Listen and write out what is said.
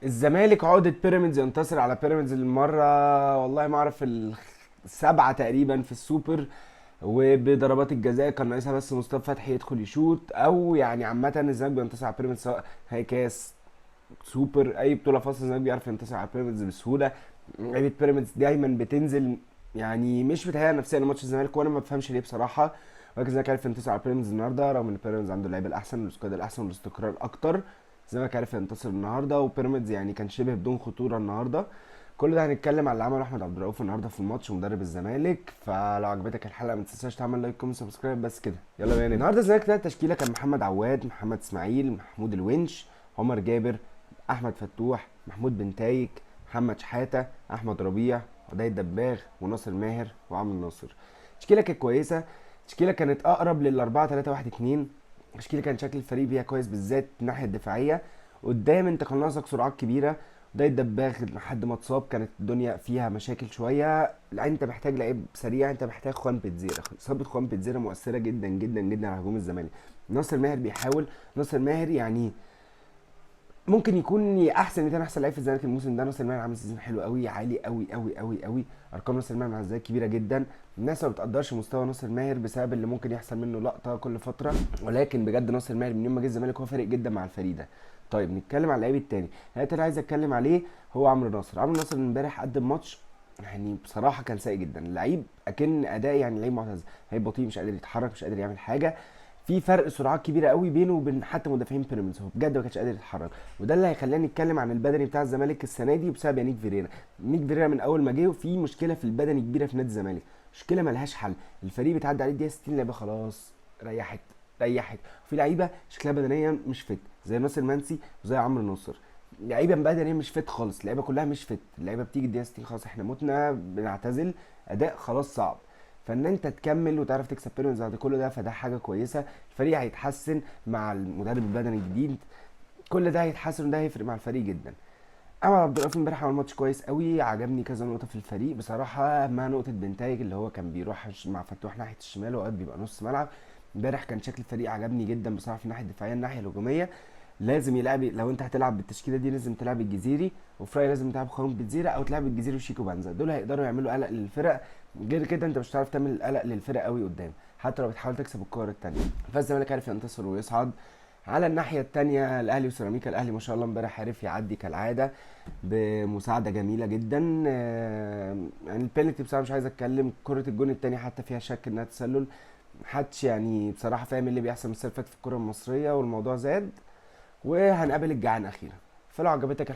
الزمالك عقدة بيراميدز ينتصر على بيراميدز المرة، والله ما اعرف السبعة تقريبا في السوبر. وبضربات الجزاء كان ناقصها بس مصطفى فتحي يدخل يشوط، او يعني عامة الزمالك بينتصر على بيراميدز سواء هي كاس سوبر اي بطولة فاصل. الزمالك بيعرف ينتصر على بيراميدز بسهولة. لعيبة بيراميدز دايما بتنزل، يعني مش بتهيأ نفسيا لماتش الزمالك، وانا ما بفهمش ليه بصراحة. ولكن الزمالك عرف ينتصر على بيراميدز النهارده رغم ان بيراميدز عنده اللعيبة الاحسن والسكواد الاحسن والاستقرار اكتر. الزمالك عرف ينتصر النهارده، وبيراميدز يعني كان شبه بدون خطوره النهارده. كل ده هنتكلم على اللي عمله احمد عبد الرؤوف النهارده في الماتش ومدرب الزمالك. فلو عجبتك الحلقه ما تنساش تعمل لايك كومنت سبسكرايب. بس كده يلا بينا. النهارده الزمالك ده التشكيله كان محمد عواد، محمد اسماعيل، محمود الونش، عمر جابر، احمد فتوح، محمود بنتايك، محمد شحاته، احمد ربيع، عدي دباغ، وناصر ماهر، وعمرو ناصر. تشكيله كانت كويسه. تشكيله كانت اقرب لل 4 3 1 2. تشكيله كان شكل الفريق فيها كويس بالذات الناحيه الدفاعيه. قدام انت كان ناقصك سرعات كبيره. ده الدباغ لحد ما اتصاب كانت الدنيا فيها مشاكل شويه. لا انت محتاج لعيب سريع، انت محتاج خوان بيتزيرا. اصابه خوان بيتزيرا مؤثره جدا جدا جدا على هجوم الزمالك. ناصر ماهر بيحاول. ناصر ماهر يعني ممكن يكون احسن 200 احسن لعيب في الزمالك الموسم ده. ناصر ماهر عامل سيزون حلو قوي، عالي قوي قوي قوي قوي. ارقام ناصر ماهر مع الزمالك كبيره جدا. الناس ما بتقدرش مستوى ناصر ماهر بسبب اللي ممكن يحصل منه لقطه كل فتره. ولكن بجد ناصر ماهر من يوم ما جه الزمالك هو فارق جدا مع الفريق ده. طيب نتكلم على اللعيب التاني. اللعيب اللي عايز اتكلم عليه هو عمرو ناصر. عمرو ناصر امبارح قدم ماتش يعني بصراحه كان سيء جدا. اللعيب اكن اداء يعني لعيب معتزل، لعيب بطيء مش قادر يتحرك مش قادر يعمل حاجه. في فرق سرعات كبيره قوي بينه وبين حتى مدافعين بيراميدز. هو بجد ما كانش قادر يتحرك. وده اللي هيخلينا نتكلم عن البدني بتاع الزمالك السنه دي بسبب يانيك فيريرا. يانيك فيريرا من اول ما جه في مشكله في البدني كبيره في نادي الزمالك. مشكله ملهاش حل. الفريق بيتعدي عليه الدقيقه 60 لعيبه خلاص ريحت ريحت. وفي لعيبه شكلها بدنيا مش فت زي ناصر منسي وزي عمرو ناصر. لعيبه بدنيا مش فت خالص. اللعيبه كلها مش فت. اللعيبه بتيجي الدقيقه 60 خلاص احنا متنا بنعتزل. اداء خلاص صعب. فان انت تكمل وتعرف تكسب بيراميدز بعد كل ده فده حاجه كويسه. الفريق هيتحسن مع المدرب البدني الجديد. كل ده هيتحسن وده هيفرق مع الفريق جدا. احمد عبد الرؤوف امبارح عمل ماتش كويس قوي. عجبني كذا نقطه في الفريق بصراحه، مع نقطه بنتايج اللي هو كان بيروح مع فتوح ناحيه الشمال واوقات بيبقى نص ملعب. امبارح كان شكل الفريق عجبني جدا بصراحه في الناحيه الدفاعيه. الناحيه الهجوميه لازم يلعب، لو انت هتلعب بالتشكيله دي لازم تلعب الجزيري وفراي، لازم تلعب خوان بيتزيرا او تلعب الجزيري وشيكو بانزا. دول هيقدروا يعملوا قلق للفرق. غير كده انت مش هتعرف تعمل قلق للفرق قوي قدام حتى لو بتحاول تكسب الكور التانيه. فالزمالك عارف ينتصر ويصعد. على الناحيه التانيه الاهلي وسيراميكا. الاهلي ما شاء الله امبارح عرف يعدي كالعاده بمساعده جميله جدا. يعني البينالتي بصراحه مش عايز اتكلم. كره الجون التاني حتى فيها شك انها تسلل. محدش يعني بصراحه فاهم إيه اللي بيحصل من السنه اللي فاتت في الكره المصريه، والموضوع زاد. وهنقابل الجعان اخيرا. فلو عجبتك